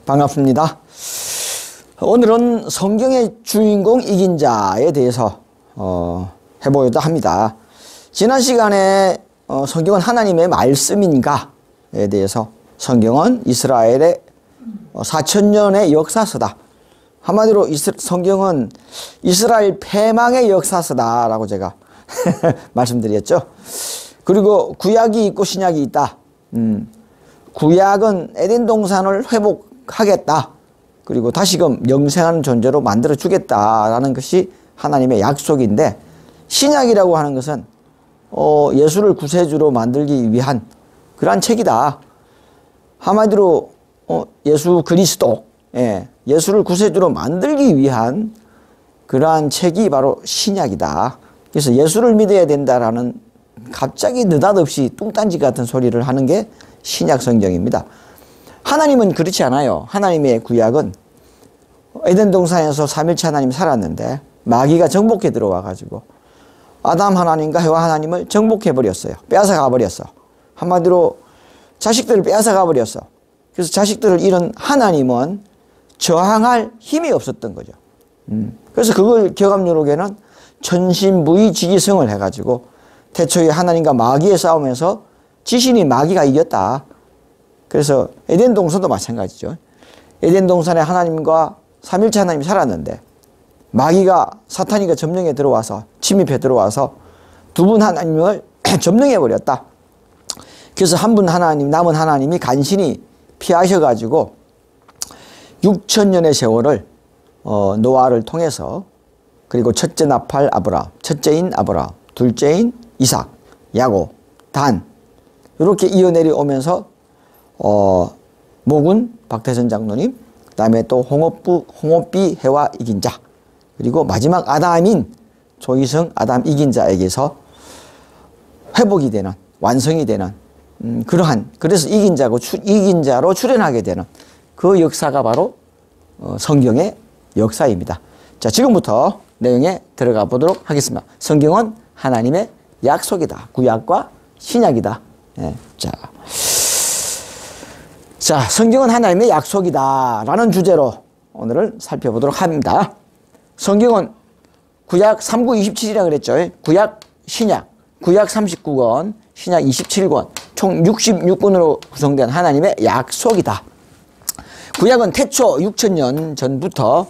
반갑습니다. 오늘은 성경의 주인공 이긴 자에 대해서 해보려고 합니다. 지난 시간에 성경은 하나님의 말씀인가에 대해서 성경은 이스라엘의 4,000년의 역사서다. 한마디로 성경은 이스라엘 패망의 역사서다라고 제가 말씀드렸죠. 그리고 구약이 있고 신약이 있다. 구약은 에덴 동산을 회복하겠다. 그리고 다시금 영생하는 존재로 만들어 주겠다라는 것이 하나님의 약속인데, 신약이라고 하는 것은 예수를 구세주로 만들기 위한 그러한 책이다. 한마디로 예수 그리스도, 예수를 구세주로 만들기 위한 그러한 책이 바로 신약이다. 그래서 예수를 믿어야 된다라는 갑자기 느닷없이 뚱딴지 같은 소리를 하는 게 신약 성경입니다. 하나님은 그렇지 않아요. 하나님의 구약은 에덴 동산에서 삼일체 하나님이 살았는데 마귀가 정복해 들어와 가지고 아담 하나님과 해와 하나님을 정복해 버렸어요. 빼앗아가 버렸어. 한마디로 자식들을 빼앗아가 버렸어. 그래서 자식들을 잃은 하나님은 저항할 힘이 없었던 거죠. 그래서 그걸 경합요록에는 천신무의지기성을 해가지고 태초에 하나님과 마귀의 싸움에서 지신이 마귀가 이겼다. 그래서 에덴 동산도 마찬가지죠. 에덴 동산에 하나님과 삼일체 하나님이 살았는데 마귀가 사탄이가 점령에 들어와서 침입해 들어와서 두 분 하나님을 점령해 버렸다. 그래서 한 분 하나님, 남은 하나님이 간신히 피하셔가지고 6,000년의 세월을 노아를 통해서, 그리고 첫째 나팔 아브라함, 첫째인 아브라함, 둘째인 이삭, 야곱, 단 이렇게 이어내려오면서 목은 박태선 장로님, 그 다음에 또 홍업비 해와 이긴 자, 그리고 마지막 아담인 조이성 아담 이긴 자에게서 회복이 되는, 완성이 되는 그러한, 그래서 이긴 자로 출현하게 되는 그 역사가 바로 성경의 역사입니다. 자, 지금부터 내용에 들어가 보도록 하겠습니다. 성경은 하나님의 약속이다. 구약과 신약이다. 자, 성경은 하나님의 약속이다 라는 주제로 오늘을 살펴보도록 합니다. 성경은 구약 3927이라고 그랬죠. 구약, 신약, 구약 39권, 신약 27권, 총 66권으로 구성된 하나님의 약속이다. 구약은 태초 6,000년 전부터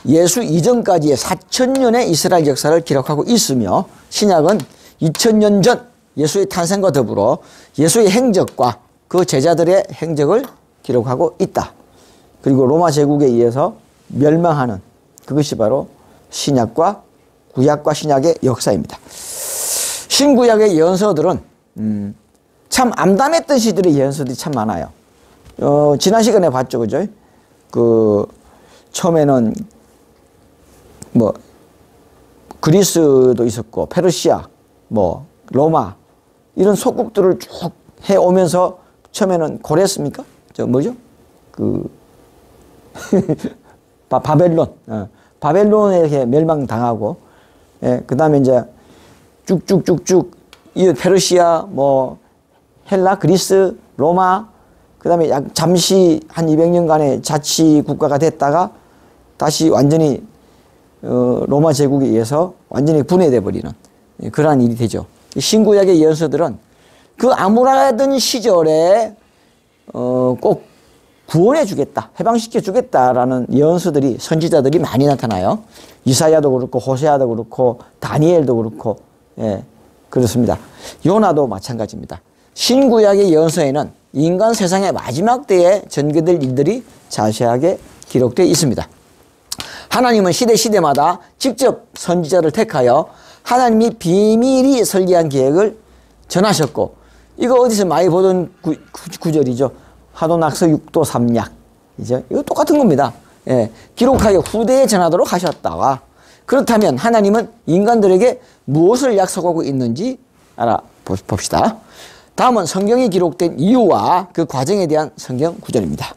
예수 이전까지의 4,000년의 이스라엘 역사를 기록하고 있으며, 신약은 2,000년 전 예수의 탄생과 더불어 예수의 행적과 그 제자들의 행적을 기록하고 있다. 그리고 로마 제국에 의해서 멸망하는 그것이 바로 신약과 구약과 신약의 역사입니다. 신구약의 예언서들은 참 암담했던 시들의 예언서들이 참 많아요. 지난 시간에 봤죠, 그죠? 처음에는 그리스도 있었고 페르시아, 로마 이런 속국들을 쭉 해오면서 처음에는 고랬습니까? 뭐죠? 바벨론, 바벨론에 이렇게 멸망당하고, 그 다음에 이제 쭉쭉쭉쭉 이 페르시아, 헬라, 그리스, 로마, 그 다음에 잠시 한 200년간의 자치 국가가 됐다가 다시 완전히 로마 제국에 의해서 완전히 분해돼 버리는 그러한 일이 되죠. 신구약의 예언서들은 그 암울하던 시절에 꼭 구원해 주겠다, 해방시켜 주겠다라는 예언서들이, 선지자들이 많이 나타나요. 이사야도 그렇고 호세아도 그렇고 다니엘도 그렇고, 그렇습니다. 요나도 마찬가지입니다. 신구약의 예언서에는 인간 세상의 마지막 때에 전개될 일들이 자세하게 기록되어 있습니다. 하나님은 시대마다 직접 선지자를 택하여 하나님이 비밀히 설계한 계획을 전하셨고, 이거 어디서 많이 보던 구절이죠. 하도낙서 6도 3약. 이거 똑같은 겁니다. 기록하여 후대에 전하도록 하셨다가, 그렇다면 하나님은 인간들에게 무엇을 약속하고 있는지 알아봅시다. 다음은 성경이 기록된 이유와 그 과정에 대한 성경 구절입니다.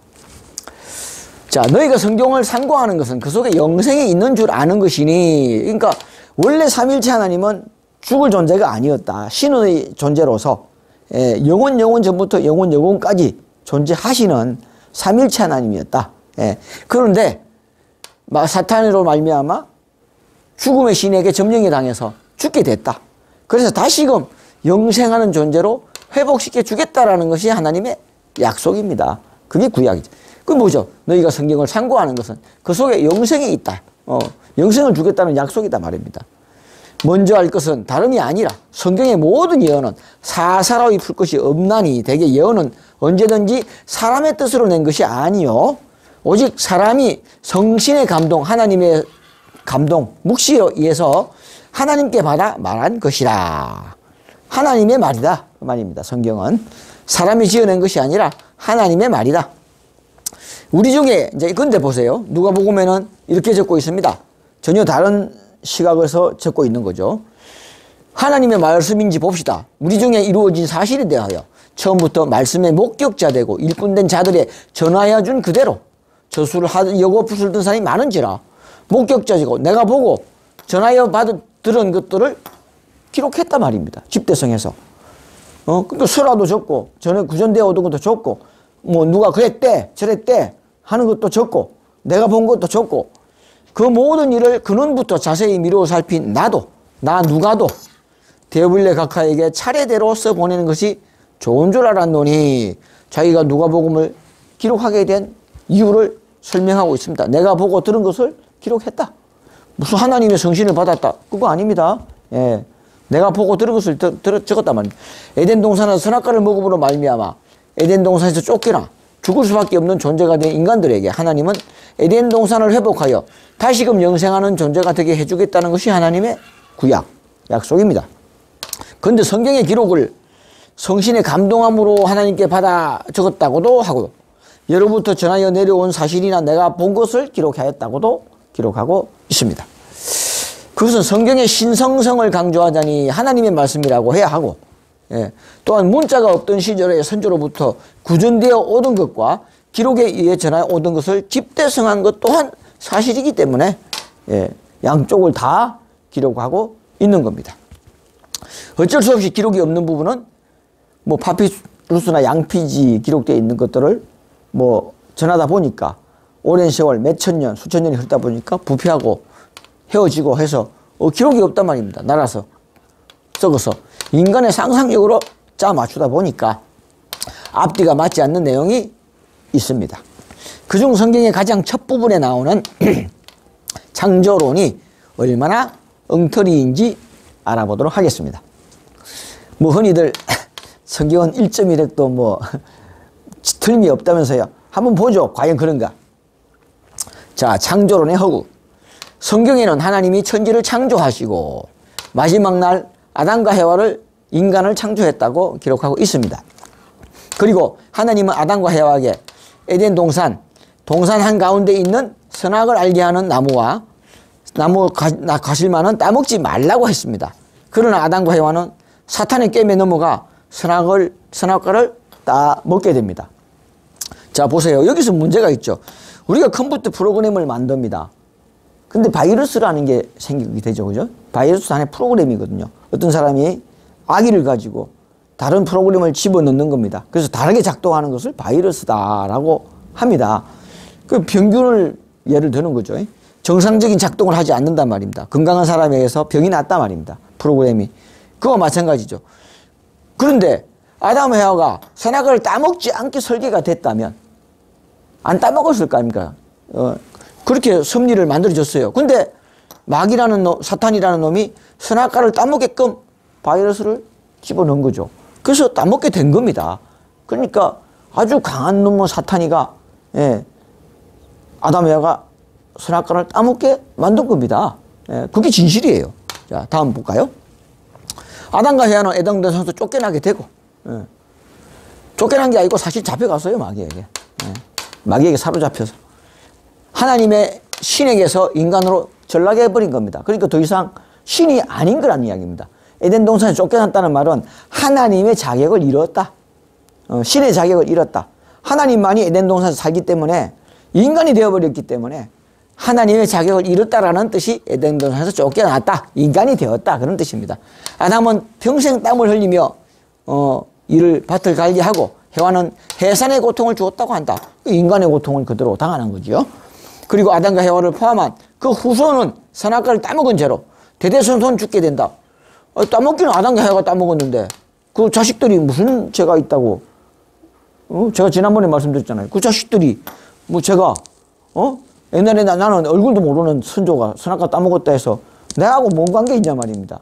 자, 너희가 성경을 상고하는 것은 그 속에 영생이 있는 줄 아는 것이니, 그러니까 원래 삼일체 하나님은 죽을 존재가 아니었다. 신의 존재로서 영원 전부터 영원까지 존재하시는 삼일체 하나님이었다. 예. 그런데 사탄으로 말미암아 죽음의 신에게 점령이 당해서 죽게 됐다. 그래서 다시금 영생하는 존재로 회복시켜 주겠다라는 것이 하나님의 약속입니다. 그게 구약이죠. 그게 뭐죠? 너희가 성경을 참고하는 것은 그 속에 영생이 있다. 영생을 주겠다는 약속이다 말입니다. 먼저 할 것은 다름이 아니라 성경의 모든 예언은 사사로이 풀 것이 없나니 대개 예언은 언제든지 사람의 뜻으로 낸 것이 아니요 오직 사람이 성신의 감동, 하나님의 감동, 묵시에 의해서 하나님께 받아 말한 것이라. 하나님의 말이다 그 말입니다. 성경은 사람이 지어낸 것이 아니라 하나님의 말이다. 우리 중에 이제 근데 보세요. 누가복음에는 이렇게 적고 있습니다. 전혀 다른 시각에서 적고 있는 거죠. 하나님의 말씀인지 봅시다. 우리 중에 이루어진 사실에 대하여 처음부터 말씀의 목격자 되고 일꾼된 자들의 전하여 준 그대로 저수를 여고 붓을 든 사람이 많은지라 목격자지고 내가 보고 전하여 들은 것들을 기록했단 말입니다. 집대성에서. 그러니까 설화도 적고 전에 구전되어 오던 것도 적고 뭐 누가 그랬대 저랬대 하는 것도 적고 내가 본 것도 적고 그 모든 일을 근원부터 자세히 미루어 살핀 나 누가도 데오빌레 각하에게 차례대로 써보내는 것이 좋은 줄 알았노니 자기가 누가복음을 기록하게 된 이유를 설명하고 있습니다. 내가 보고 들은 것을 기록했다. 무슨 하나님의 성신을 받았다. 그거 아닙니다. 예. 내가 보고 들은 것을 적었단 말입니다. 에덴 동산에서 선악과를 먹음으로 말미암아 에덴 동산에서 쫓겨나 죽을 수밖에 없는 존재가 된 인간들에게 하나님은 에덴 동산을 회복하여 다시금 영생하는 존재가 되게 해주겠다는 것이 하나님의 구약, 약속입니다. 그런데 성경의 기록을 성신의 감동함으로 하나님께 받아 적었다고도 하고 예로부터 전하여 내려온 사실이나 내가 본 것을 기록하였다고도 기록하고 있습니다. 그것은 성경의 신성성을 강조하자니 하나님의 말씀이라고 해야 하고 예. 또한 문자가 없던 시절에 선조로부터 구전되어 오던 것과 기록에 의해 전하여 오던 것을 집대성한 것 또한 사실이기 때문에 예. 양쪽을 다 기록하고 있는 겁니다. 어쩔 수 없이 기록이 없는 부분은 뭐 파피루스나 양피지 기록되어 있는 것들을 뭐 전하다 보니까 오랜 세월 몇 천 년, 수천 년이 흐르다 보니까 부패하고 헤어지고 해서 기록이 없단 말입니다. 날아서 썩어서 인간의 상상력으로 짜 맞추다 보니까 앞뒤가 맞지 않는 내용이 있습니다. 그중 성경의 가장 첫 부분에 나오는 창조론이 얼마나 엉터리인지 알아보도록 하겠습니다. 뭐 흔히들 성경은 1.1획도 뭐 틀림이 없다면서요. 한번 보죠. 과연 그런가. 자, 창조론의 허구. 성경에는 하나님이 천지를 창조하시고 마지막 날 아담과 해와를 인간을 창조했다고 기록하고 있습니다. 그리고 하나님은 아담과 해와에게 에덴 동산 한가운데 있는 선악을 알게 하는 나무 가실만은 따먹지 말라고 했습니다. 그러나 아담과 해와는 사탄의 꿰매 넘어가 선악과를 따먹게 됩니다. 자, 보세요. 여기서 문제가 있죠. 우리가 컴퓨터 프로그램을 만듭니다. 근데 바이러스라는 게 생기게 되죠. 그죠? 바이러스 안에 프로그램이거든요. 어떤 사람이 악의를 가지고 다른 프로그램을 집어넣는 겁니다. 그래서 다르게 작동하는 것을 바이러스다라고 합니다. 그 병균을 예를 드는 거죠. 정상적인 작동을 하지 않는단 말입니다. 건강한 사람에 의해서 병이 났단 말입니다. 프로그램이. 그거와 마찬가지죠. 그런데 아담 해와가 선악과를 따먹지 않게 설계가 됐다면 안 따먹었을 거 아닙니까? 그렇게 섭리를 만들어줬어요. 근데 마귀라는 사탄이라는 놈이 선악과를 따먹게끔 바이러스를 집어넣은 거죠. 그래서 따먹게 된 겁니다. 그러니까 아주 강한 놈의 사탄이가 아담 해와가 선악과를 따먹게 만든 겁니다. 그게 진실이에요. 자, 다음 볼까요? 아담과 해와는 에덴 동산에서 쫓겨나게 되고 쫓겨난 게 아니고 사실 잡혀갔어요. 마귀에게. 마귀에게 사로잡혀서 하나님의 신에게서 인간으로 전락해버린 겁니다. 그러니까 더 이상 신이 아닌 거라는 이야기입니다. 에덴 동산에 쫓겨났다는 말은 하나님의 자격을 잃었다. 신의 자격을 잃었다. 하나님만이 에덴 동산에서 살기 때문에 인간이 되어버렸기 때문에 하나님의 자격을 잃었다라는 뜻이 에덴 동산에서 쫓겨났다. 인간이 되었다. 그런 뜻입니다. 아담은 평생 땀을 흘리며 밭을 관리하고 해와는 해산의 고통을 주었다고 한다. 인간의 고통을 그대로 당하는 거죠. 그리고 아담과 해와를 포함한 그 후손은 선악과를 따먹은 죄로 대대손손 죽게 된다. 따먹기는 아담과 해와가 따먹었는데 그 자식들이 무슨 죄가 있다고? 제가 지난번에 말씀드렸잖아요. 그 자식들이 뭐 제가 옛날에 나는 얼굴도 모르는 선조가 선악과 따먹었다 해서 내하고 뭔 관계 있냐 말입니다.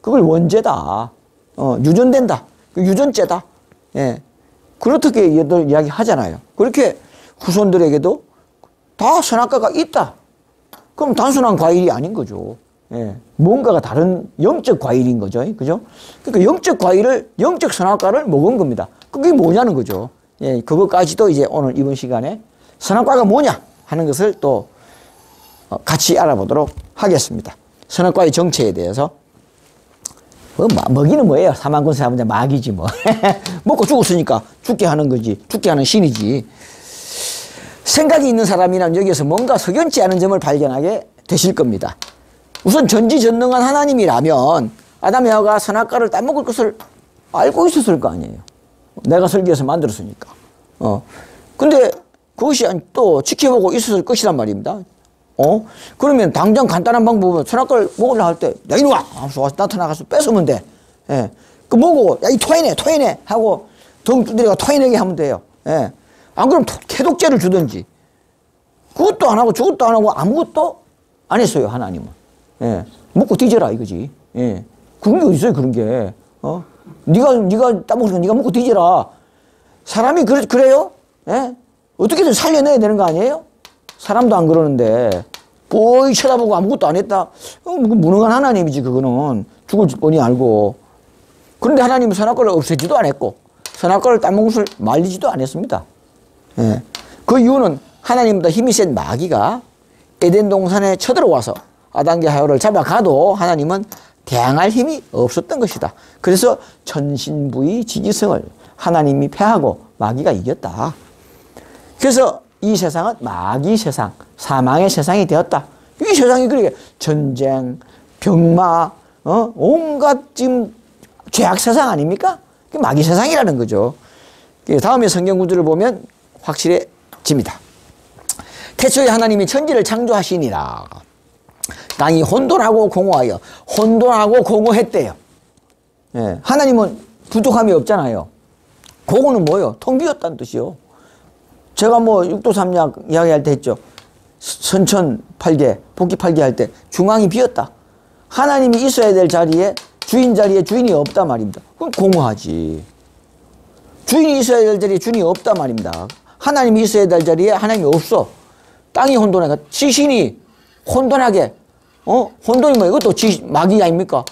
그걸 원죄다. 유전된다. 그 유전죄다. 예. 그렇게 얘들 이야기 하잖아요. 그렇게 후손들에게도 다 선악과가 있다. 그럼 단순한 과일이 아닌 거죠. 예. 뭔가가 다른 영적 과일인 거죠. 그죠? 그러니까 영적 과일을, 영적 선악과를 먹은 겁니다. 그게 뭐냐는 거죠. 예. 그것까지도 이제 오늘 이번 시간에 선악과가 뭐냐 하는 것을 또 같이 알아보도록 하겠습니다. 선악과의 정체에 대해서. 먹이는 뭐예요? 사망권세 하면 마귀지 뭐. 먹고 죽었으니까 죽게 하는 거지. 죽게 하는 신이지. 생각이 있는 사람이라면 여기에서 뭔가 석연치 않은 점을 발견하게 되실 겁니다. 우선 전지전능한 하나님이라면 아담 에와가 선악과를 따먹을 것을 알고 있었을 거 아니에요. 내가 설계해서 만들었으니까. 근데 그것이 또 지켜보고 있었을 것이란 말입니다. 그러면 당장 간단한 방법은 선악과를 먹으려 할 때, 야, 이리 와! 하면서 나타나가서 뺏으면 돼. 예. 그 먹고, 야, 이 토해내! 하고 덩 두드려가 토해내게 하면 돼요. 예. 안 그러면 해독제를 주든지. 그것도 안 하고 저것도 안 하고 아무것도 안 했어요, 하나님은. 예. 먹고 뒤져라, 이거지. 예. 그런 게 어딨어요, 그런 게. 네가 따먹으니까 네가 먹고 뒤져라. 사람이 그래요? 예? 어떻게든 살려내야 되는 거 아니에요? 사람도 안 그러는데 뽀이 쳐다보고 아무것도 안 했다. 무능한 하나님이지 그거는. 죽을 뻔히 알고. 그런데 하나님은 선악과를 없애지도 않았고 선악과를 따먹은 것을 말리지도 않았습니다. 예. 그 이유는 하나님보다 힘이 센 마귀가 에덴 동산에 쳐들어와서 아담과 하와를 잡아가도 하나님은 대항할 힘이 없었던 것이다. 그래서 천신부의 지지성을 하나님이 패하고 마귀가 이겼다. 그래서 이 세상은 마귀 세상, 사망의 세상이 되었다. 이 세상이 그렇게 전쟁, 병마, 온갖 지금 죄악 세상 아닙니까? 그게 마귀 세상이라는 거죠. 다음에 성경 구절을 보면 확실해집니다. 태초에 하나님이 천지를 창조하시니라. 땅이 혼돈하고 공허하여 혼돈하고 공허했대요. 예, 하나님은 부족함이 없잖아요. 공허는 뭐예요? 텅 비었다는 뜻이요. 제가 뭐 육도삼약 이야기할 때 했죠. 선천팔계, 복기팔계 할 때 중앙이 비었다. 하나님이 있어야 될 자리에 주인 자리에 주인이 없단 말입니다. 그럼 공허하지. 주인이 있어야 될 자리에 주인이 없단 말입니다. 하나님이 있어야 될 자리에 하나님이 없어. 땅이 혼돈하게, 지신이 혼돈하게, 혼돈이 뭐예요? 이것도 마귀 아닙니까?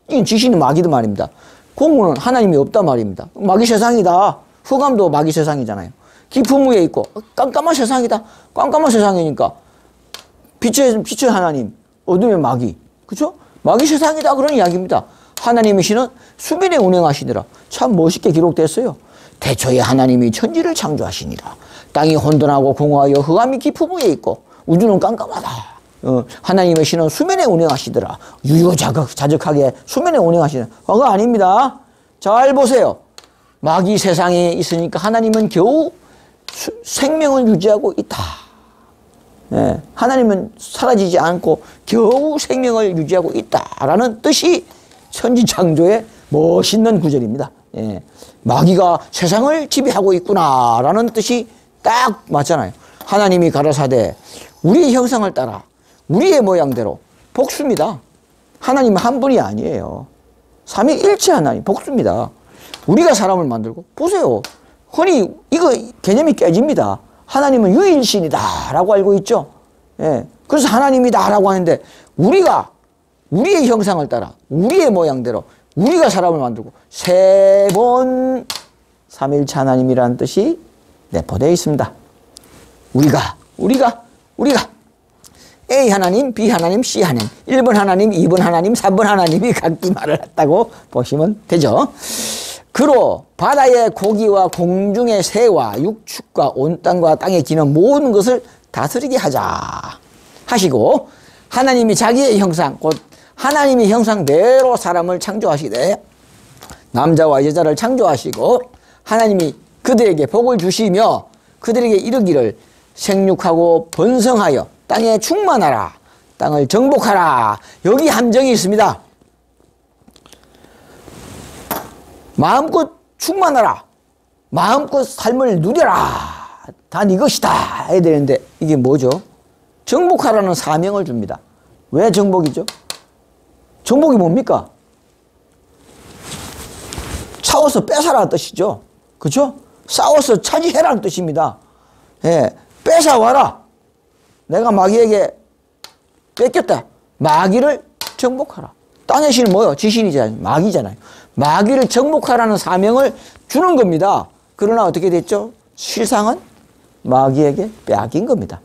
이건 지신이 마귀도 말입니다. 공허는 하나님이 없단 말입니다. 마귀 세상이다. 흑암도 마귀 세상이잖아요. 깊은 위에 있고 깜깜한 세상이다. 깜깜한 세상이니까 빛의 하나님, 어둠의 마귀, 그렇죠? 마귀 세상이다 그런 이야기입니다. 하나님이시는 수면에 운행하시니라. 참 멋있게 기록됐어요. 태초에 하나님이 천지를 창조하시니라. 땅이 혼돈하고 공허하여 흑암이 깊은 위에 있고 우주는 깜깜하다. 하나님의 신은 수면에 운행하시더라. 유유자적하게 수면에 운행하시는. 그거 아닙니다. 잘 보세요. 마귀 세상에 있으니까 하나님은 겨우 생명을 유지하고 있다. 예, 하나님은 사라지지 않고 겨우 생명을 유지하고 있다라는 뜻이 천지창조의 멋있는 구절입니다. 예, 마귀가 세상을 지배하고 있구나라는 뜻이 딱 맞잖아요. 하나님이 가라사대 우리의 형상을 따라 우리의 모양대로 복수입니다. 하나님은 한 분이 아니에요. 삼위일체 하나님 복수입니다. 우리가 사람을 만들고 보세요. 흔히 이거 개념이 깨집니다. 하나님은 유일신이다 라고 알고 있죠. 예. 그래서 하나님이다 라고 하는데 우리가 우리의 형상을 따라 우리의 모양대로 우리가 사람을 만들고 세 번 삼위일체 하나님이라는 뜻이 내포되어 있습니다. 우리가 A 하나님, B 하나님, C 하나님, 1번 하나님, 2번 하나님, 3번 하나님이 각기 말을 했다고 보시면 되죠. 그로 바다의 고기와 공중의 새와 육축과 온 땅과 땅에 기는 모든 것을 다스리게 하자 하시고 하나님이 자기의 형상 곧 하나님의 형상대로 사람을 창조하시되 남자와 여자를 창조하시고 하나님이 그들에게 복을 주시며 그들에게 이르기를 생육하고 번성하여 땅에 충만하라. 땅을 정복하라. 여기 함정이 있습니다. 마음껏 충만하라. 마음껏 삶을 누려라. 다 네 것이다 해야 되는데 이게 뭐죠? 정복하라는 사명을 줍니다. 왜 정복이죠? 정복이 뭡니까? 싸워서 뺏어라는 뜻이죠. 그렇죠? 싸워서 차지해라는 뜻입니다. 예, 뺏어와라. 내가 마귀에게 뺏겼다. 마귀를 정복하라. 땅의 신은 뭐요? 지신이잖아요. 마귀잖아요. 마귀를 정복하라는 사명을 주는 겁니다. 그러나 어떻게 됐죠? 실상은 마귀에게 빼앗긴 겁니다.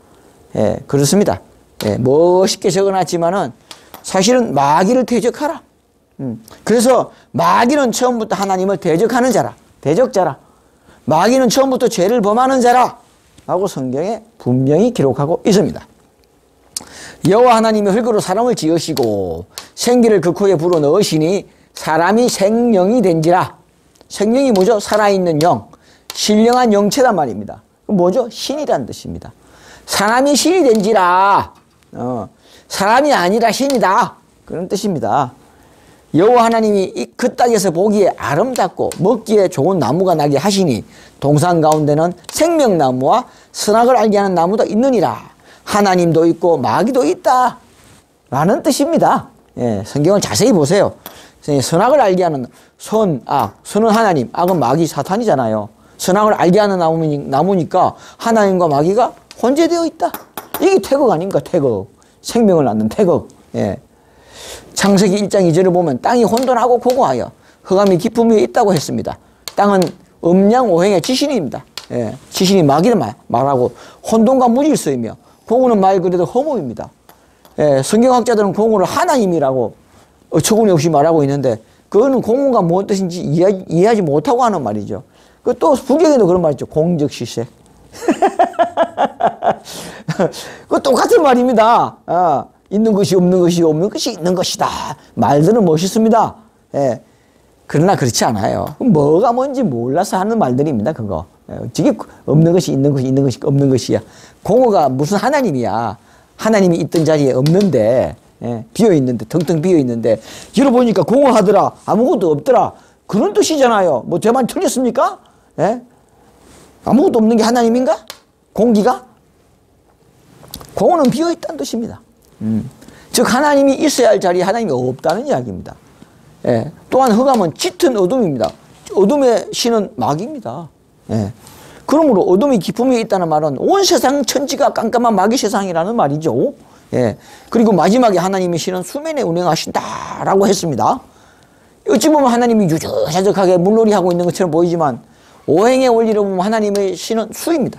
예, 그렇습니다. 예, 멋있게 적어놨지만은 사실은 마귀를 대적하라. 그래서 마귀는 처음부터 하나님을 대적하는 자라. 대적자라. 마귀는 처음부터 죄를 범하는 자라. 라고 성경에 분명히 기록하고 있습니다. 여호와 하나님이 흙으로 사람을 지으시고 생기를 그 코에 불어넣으시니 사람이 생명이 된지라. 생명이 뭐죠? 살아있는 영, 신령한 영체란 말입니다. 뭐죠? 신이란 뜻입니다. 사람이 신이 된지라. 사람이 아니라 신이다. 그런 뜻입니다. 여호와 하나님이 그 땅에서 보기에 아름답고 먹기에 좋은 나무가 나게 하시니 동산 가운데는 생명나무와 선악을 알게 하는 나무도 있느니라. 하나님도 있고 마귀도 있다 라는 뜻입니다. 예, 성경을 자세히 보세요. 선악을 알게 하는 선악, 선은 하나님, 악은 마귀 사탄이잖아요. 선악을 알게 하는 나무니까 하나님과 마귀가 혼재되어 있다. 이게 태극 아닙니까? 태극. 생명을 낳는 태극. 예. 창세기 1장 2절을 보면 땅이 혼돈하고 고고하여 흑암이 깊음 위에 있다고 했습니다. 땅은 음양오행의 지신입니다. 예. 지신이 마귀를 말하고 혼돈과 무질서이며 공우는 말 그대로 허무입니다. 예. 성경학자들은 공우를 하나님이라고 어처구니없이 말하고 있는데 그거는 공우가 무슨 뜻인지 이해하지 못하고 하는 말이죠. 그 또 불경에도 그런 말 있죠. 공적시세. 그 똑같은 말입니다. 있는 것이 없는 것이 없는 것이 있는 것이다. 말들은 멋있습니다. 예. 그러나 그렇지 않아요. 뭐가 뭔지 몰라서 하는 말들입니다. 그거. 어떻게 없는 것이 있는 것이 있는 것이 없는 것이야. 공허가 무슨 하나님이야. 하나님이 있던 자리에 없는데 예. 비어있는데 텅텅 비어있는데 열어보니까 공허하더라. 아무것도 없더라. 그런 뜻이잖아요. 뭐 제 말 틀렸습니까? 예? 아무것도 없는 게 하나님인가? 공기가? 공허는 비어있다는 뜻입니다. 즉 하나님이 있어야 할 자리에 하나님이 없다는 이야기입니다. 예. 또한 흑암은 짙은 어둠입니다. 어둠의 신은 마귀입니다. 예. 그러므로 어둠이 깊음에 있다는 말은 온 세상 천지가 깜깜한 마귀 세상이라는 말이죠. 예. 그리고 마지막에 하나님의 신은 수면에 운행하신다라고 했습니다. 어찌 보면 하나님이 유주자적하게 물놀이하고 있는 것처럼 보이지만 오행의 원리로 보면 하나님의 신은 수입니다.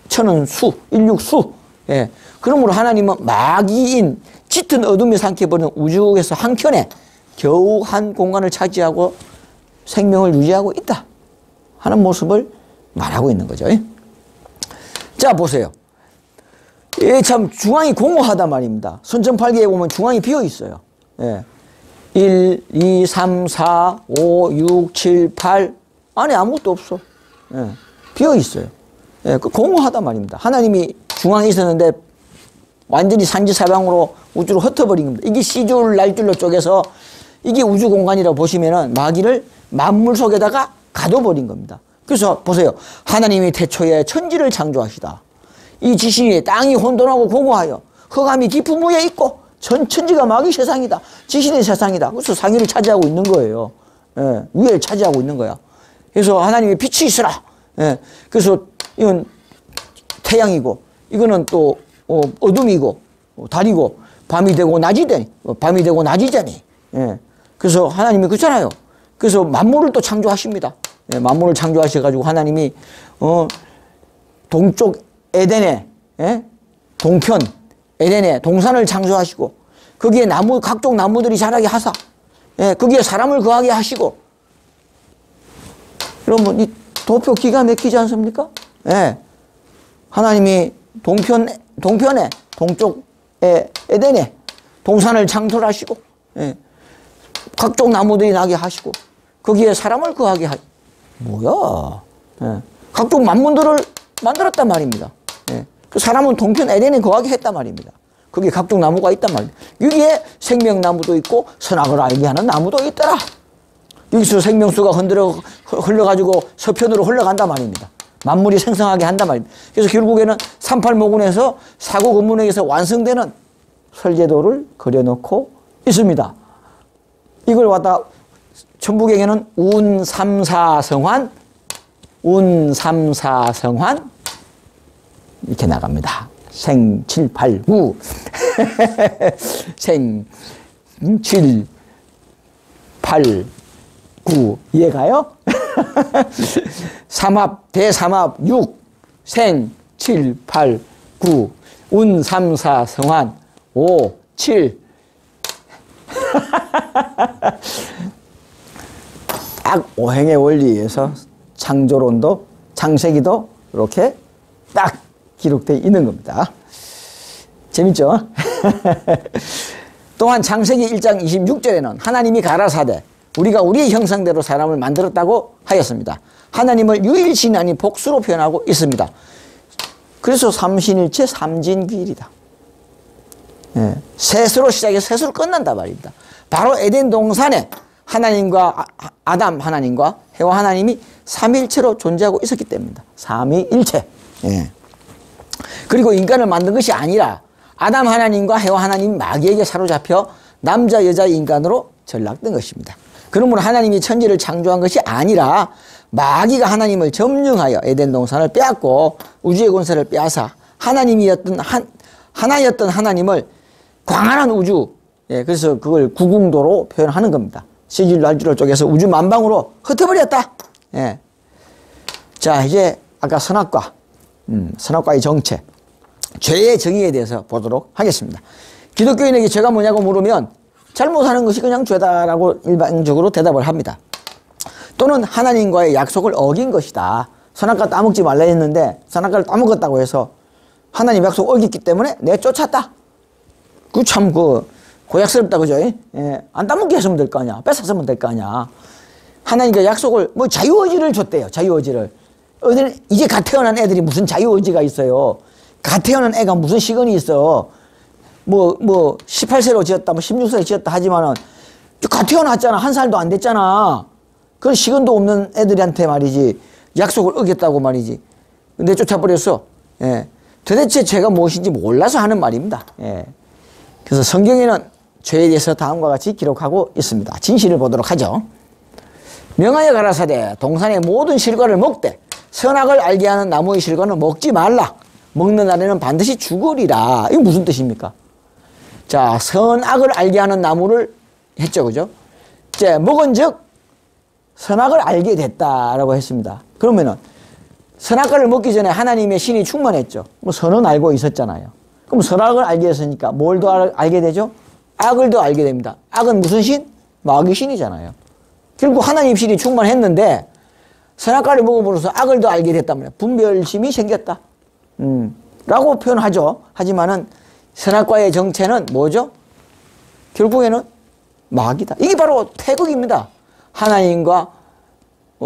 천은 수, 인육수. 예. 그러므로 하나님은 마귀인 짙은 어둠에 삼켜버리는 우주에서 한켠에 겨우 한 공간을 차지하고 생명을 유지하고 있다 하는 모습을 말하고 있는 거죠. 자, 보세요. 참 중앙이 공허하단 말입니다. 선천팔기에 보면 중앙이 비어 있어요. 예. 1, 2, 3, 4, 5, 6, 7, 8 안에 아무것도 없어. 예. 비어 있어요. 예. 그 공허하단 말입니다. 하나님이 중앙에 있었는데 완전히 산지사방으로 우주로 흩어버린 겁니다. 이게 C줄 날줄로 쪼개서 이게 우주 공간이라고 보시면은 마귀를 만물 속에다가 가둬버린 겁니다. 그래서 보세요. 하나님이 태초에 천지를 창조하시다. 이 지신이 땅이 혼돈하고 공허하여 흑암이 깊은 위에 있고 천지가 마귀 세상이다. 지신의 세상이다. 그래서 상위를 차지하고 있는 거예요. 예, 위를 차지하고 있는 거야. 그래서 하나님이 빛이 있으라. 예, 그래서 이건 태양이고 이거는 또 어둠이고 달이고 밤이 되고 낮이 되니 밤이 되고 낮이 되니. 예, 그래서 하나님이 그렇잖아요. 그래서 만물을 또 창조하십니다. 예, 만물을 창조하셔가지고 하나님이 동쪽 에덴에 예? 동편 에덴에 동산을 창조하시고 거기에 나무 각종 나무들이 자라게 하사 예, 거기에 사람을 거하게 하시고 여러분 이 도표 기가 막히지 않습니까? 예, 하나님이 동편에 동쪽에 에덴에 동산을 창조하시고 예, 각종 나무들이 나게 하시고 거기에 사람을 거하게 뭐야? 예. 각종 만물들을 만들었단 말입니다. 예. 그 사람은 동편 에덴에 거하게 했단 말입니다. 거기에 각종 나무가 있단 말입니다. 여기에 생명나무도 있고 선악을 알게 하는 나무도 있더라. 여기서 생명수가 흘러가지고 서편으로 흘러간단 말입니다. 만물이 생성하게 한단 말입니다. 그래서 결국에는 38모군에서 사고건문에서 완성되는 설계도를 그려놓고 있습니다. 이걸 갖다 천부경에는 운삼사성환, 운삼사성환 이렇게 나갑니다. 생, 7, 8, 9 생, 7, 8, 9 이해가요? 삼합, 대삼합 6 생, 7, 8, 9 운, 3, 4, 성환 5, 7 딱 오행의 원리에서 창조론도 창세기도 이렇게 딱 기록되어 있는 겁니다. 재밌죠? 또한 창세기 1장 26절에는 하나님이 가라사대 우리가 우리의 형상대로 사람을 만들었다고 하였습니다. 하나님을 유일신 아닌 복수로 표현하고 있습니다. 그래서 삼신일체 삼진귀일이다. 예, 셋으로 시작해서 셋으로 끝난다 말입니다. 바로 에덴 동산에 하나님과 아담 하나님과 해와 하나님이 삼일체로 존재하고 있었기 때문입니다. 삼위일체. 예. 그리고 인간을 만든 것이 아니라 아담 하나님과 해와 하나님이 마귀에게 사로잡혀 남자 여자 인간으로 전락된 것입니다. 그러므로 하나님이 천지를 창조한 것이 아니라 마귀가 하나님을 점령하여 에덴 동산을 빼앗고 우주의 권세를 빼앗아 하나님이었던 하나였던 하나님을 광활한 우주, 예, 그래서 그걸 구궁도로 표현하는 겁니다. 시질 날주를 쪼개서 우주 만방으로 흩어버렸다. 예. 자, 이제 아까 선악과, 선악과의 정체, 죄의 정의에 대해서 보도록 하겠습니다. 기독교인에게 죄가 뭐냐고 물으면 잘못하는 것이 그냥 죄다라고 일반적으로 대답을 합니다. 또는 하나님과의 약속을 어긴 것이다. 선악과 따먹지 말라 했는데 선악과를 따먹었다고 해서 하나님 약속 어겼기 때문에 내쫓았다. 그 참 고약스럽다 그죠? 예, 안 따먹게 했으면 될 거 아니야. 뺏었으면 될 거 아니야. 하나님과 약속을 뭐 자유의지를 줬대요. 자유의지를. 이제 갓 태어난 애들이 무슨 자유의지가 있어요. 갓 태어난 애가 무슨 시간이 있어. 뭐 18세로 지었다, 뭐 16세로 지었다 하지만은 갓 태어났잖아. 한 살도 안 됐잖아. 그런 시간도 없는 애들한테 말이지 약속을 어겼다고 말이지 내쫓아버렸어. 예. 도대체 죄가 무엇인지 몰라서 하는 말입니다. 예. 그래서 성경에는 죄에 대해서 다음과 같이 기록하고 있습니다. 진실을 보도록 하죠. 명하여 가라사대 동산의 모든 실과를 먹되 선악을 알게 하는 나무의 실과는 먹지 말라. 먹는 날에는 반드시 죽으리라. 이게 무슨 뜻입니까? 자, 선악을 알게 하는 나무를 했죠. 그죠? 이제 먹은즉 선악을 알게 됐다라고 했습니다. 그러면은 선악과를 먹기 전에 하나님의 신이 충만했죠. 뭐 선은 알고 있었잖아요. 그럼 선악을 알게 했으니까 뭘 더 알게 되죠? 악을 더 알게 됩니다. 악은 무슨 신? 마귀 신이잖아요. 결국 하나님 신이 충만했는데 선악과를 먹음으로써 악을 더 알게 됐단 말이에요. 분별심이 생겼다. 라고 표현하죠. 하지만은 선악과의 정체는 뭐죠? 결국에는 마귀다. 이게 바로 태극입니다. 하나님과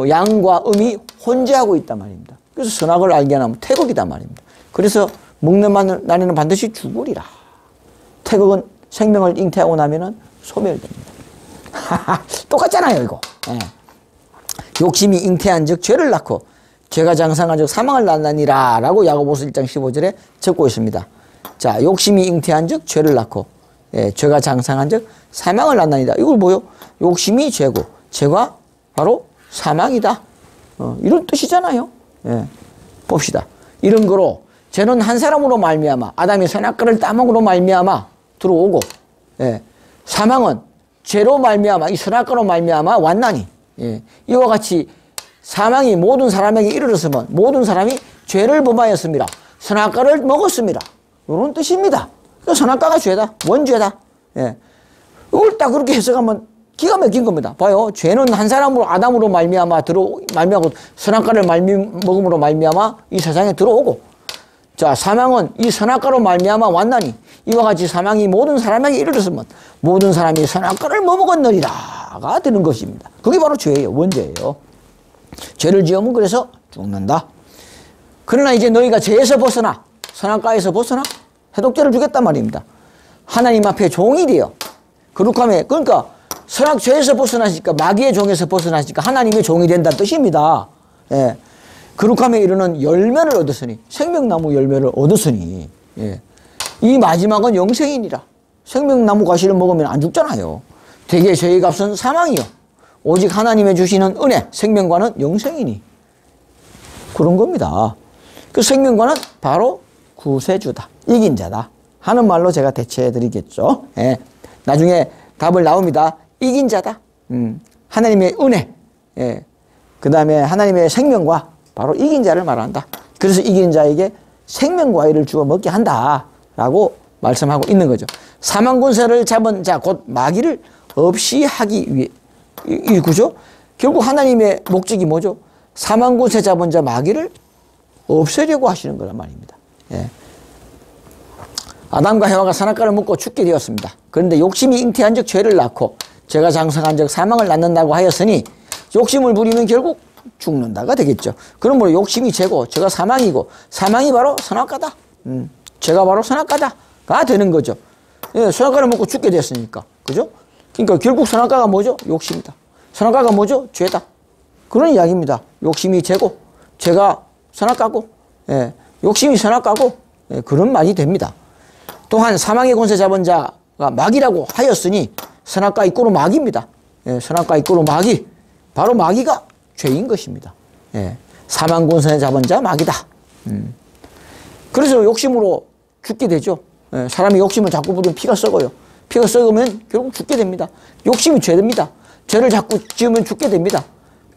양과 음이 혼재하고 있단 말입니다. 그래서 선악을 알게 하면 태극이단 말입니다. 그래서 먹는 날에는 반드시 죽으리라. 태극은 생명을 잉태하고 나면은 소멸됩니다. 똑같잖아요, 이거. 예. 욕심이 잉태한 즉 죄를 낳고 죄가 장성한 즉 사망을 낳나니라 라고 야고보서 1장 15절에 적고 있습니다. 자, 욕심이 잉태한 즉 죄를 낳고 예, 죄가 장성한 즉 사망을 낳나니다. 이걸 뭐요? 욕심이 죄고 죄가 바로 사망이다. 이런 뜻이잖아요. 예. 봅시다. 이런 거로 죄는 한 사람으로 말미암아 아담이 선악과를 따먹으로 말미암아 들어오고 예. 사망은 죄로 말미암아 이 선악과로 말미암아 왔나니 예. 이와 같이 사망이 모든 사람에게 이르렀으면 모든 사람이 죄를 범하였습니다. 선악과를 먹었습니다. 이런 뜻입니다. 선악과가 죄다. 원죄다. 예. 이걸 딱 그렇게 해석하면 기가 막힌 겁니다. 봐요. 죄는 한 사람으로 아담으로 말미암고 선악과를 먹음으로 말미암아 이 세상에 들어오고 자, 사망은 이 선악과로 말미암아 왔나니 이와 같이 사망이 모든 사람에게 이르렀으면 모든 사람이 선악과를 먹었느니라가 되는 것입니다. 그게 바로 죄예요. 원죄예요. 죄를 지으면 그래서 죽는다. 그러나 이제 너희가 죄에서 벗어나, 선악과에서 벗어나 해독제를 주겠단 말입니다. 하나님 앞에 종이 돼요. 거룩함에, 그러니까 선악죄에서 벗어나시니까, 마귀의 종에서 벗어나시니까 하나님의 종이 된다는 뜻입니다. 예. 거룩함에 이르는 열매를 얻었으니, 생명나무 열매를 얻었으니, 예. 이 마지막은 영생이니라. 생명나무 과실을 먹으면 안 죽잖아요. 대개 죄의 값은 사망이요, 오직 하나님의 주시는 은혜, 생명과는 영생이니. 그런 겁니다. 그 생명과는 바로 구세주다, 이긴 자다 하는 말로 제가 대체해 드리겠죠. 예. 나중에 답을 나옵니다. 이긴 자다. 하나님의 은혜, 예. 그 다음에 하나님의 생명과 바로 이긴 자를 말한다. 그래서 이긴 자에게 생명과일을 주어 먹게 한다라고 말씀하고 있는 거죠. 사망군세를 잡은 자, 곧 마귀를 없이 하기 위해, 이 구조? 결국 하나님의 목적이 뭐죠? 사망군세 잡은 자 마귀를 없애려고 하시는 거란 말입니다. 예. 아담과 해와가 선악과를 먹고 죽게 되었습니다. 그런데 욕심이 잉태한 적 죄를 낳고 죄가 장성한 적 사망을 낳는다고 하였으니 욕심을 부리면 결국 죽는다가 되겠죠. 그러므로 욕심이 죄고 죄가 사망이고 사망이 바로 선악과다. 죄가 바로 선악과다가 되는 거죠. 예, 선악과를 먹고 죽게 됐으니까. 그죠? 그러니까 결국 선악과가 뭐죠? 욕심이다. 선악과가 뭐죠? 죄다. 그런 이야기입니다. 욕심이 죄고 죄가 선악과고, 예, 욕심이 선악과고, 예, 그런 말이 됩니다. 또한 사망의 권세 잡은 자가 마귀라고 하였으니 선악과 이꼬로 마귀입니다. 예, 선악과 이꼬로 마귀, 바로 마귀가 죄인 것입니다. 예, 사망 권세 잡은 자 마귀다. 그래서 욕심으로 죽게 되죠. 예, 사람이 욕심을 자꾸 부리면 피가 썩어요. 피가 썩으면 결국 죽게 됩니다. 욕심이 죄입니다. 죄를 자꾸 지으면 죽게 됩니다.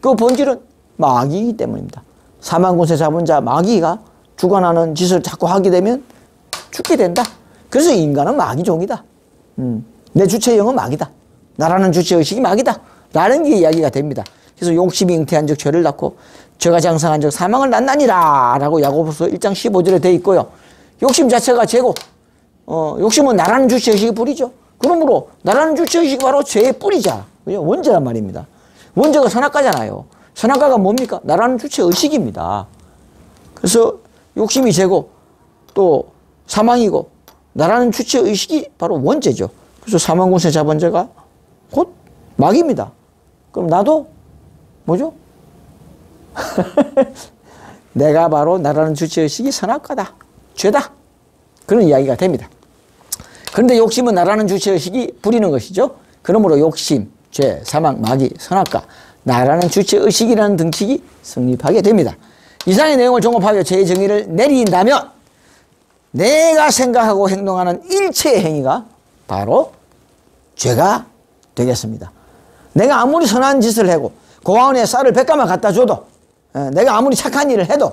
그 본질은 마귀이기 때문입니다. 사망 권세 잡은 자 마귀가 주관하는 짓을 자꾸 하게 되면 죽게 된다. 그래서 인간은 마귀 종이다. 내 주체 영은 마귀다. 나라는 주체 의식이 마귀다. 라는 게 이야기가 됩니다. 그래서 욕심이 잉태한 적 죄를 낳고 죄가 장성한 적 사망을 낳나니라 라고 야고보서 1장 15절에 되어 있고요. 욕심 자체가 죄고, 욕심은 나라는 주체 의식이 뿌리죠. 그러므로 나라는 주체 의식이 바로 죄의 뿌리자, 원죄란 말입니다. 원죄가 선악과잖아요. 선악과가 뭡니까? 나라는 주체 의식입니다. 그래서 욕심이 죄고 또 사망이고 나라는 주체 의식이 바로 원죄죠. 그래서 사망군세 잡은 자가 곧 마귀입니다. 그럼 나도 뭐죠? 내가 바로 나라는 주체 의식이 선악과다, 죄다, 그런 이야기가 됩니다. 그런데 욕심은 나라는 주체 의식이 부리는 것이죠. 그러므로 욕심, 죄, 사망, 마귀, 선악과, 나라는 주체 의식이라는 등식이 성립하게 됩니다. 이상의 내용을 종합하여 죄의 정의를 내린다면 내가 생각하고 행동하는 일체의 행위가 바로 죄가 되겠습니다. 내가 아무리 선한 짓을 하고 고아원에 쌀을 100가마 갖다 줘도, 내가 아무리 착한 일을 해도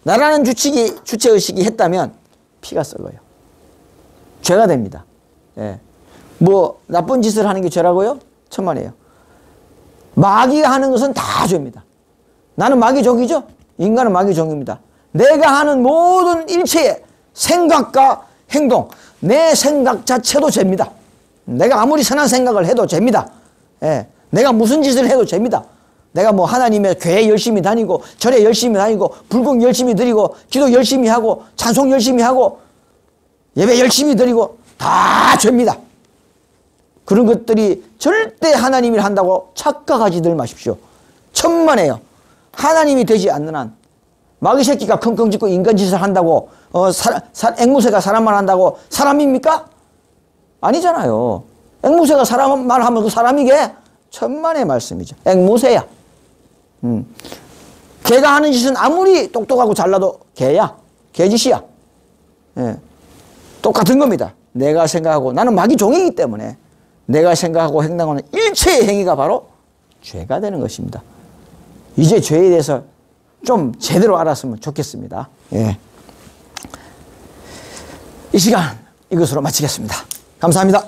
나라는 주체의식이 했다면 피가 썩어요. 죄가 됩니다. 예. 뭐 나쁜 짓을 하는 게 죄라고요? 천만에요. 마귀가 하는 것은 다 죄입니다. 나는 마귀 종이죠? 인간은 마귀 종입니다. 내가 하는 모든 일체의 생각과 행동, 내 생각 자체도 죄입니다. 내가 아무리 선한 생각을 해도 죄입니다. 예. 내가 무슨 짓을 해도 죄입니다. 내가 뭐 하나님의 교회 열심히 다니고 절에 열심히 다니고 불공 열심히 드리고 기도 열심히 하고 찬송 열심히 하고 예배 열심히 드리고 다 죄입니다. 그런 것들이 절대 하나님이 한다고 착각하지들 마십시오. 천만에요. 하나님이 되지 않는 한 마귀 새끼가 킁킁 짖고 인간 짓을 한다고 앵무새가 사람만 한다고 사람입니까? 아니잖아요. 앵무새가 사람만 하면 그 사람이게? 천만의 말씀이죠. 앵무새야. 개가 하는 짓은 아무리 똑똑하고 잘나도 개야. 개짓이야. 예. 똑같은 겁니다. 내가 생각하고, 나는 마귀 종이기 때문에 내가 생각하고 행동하는 일체의 행위가 바로 죄가 되는 것입니다. 이제 죄에 대해서 좀 제대로 알았으면 좋겠습니다. 예. 이 시간 이것으로 마치겠습니다. 감사합니다.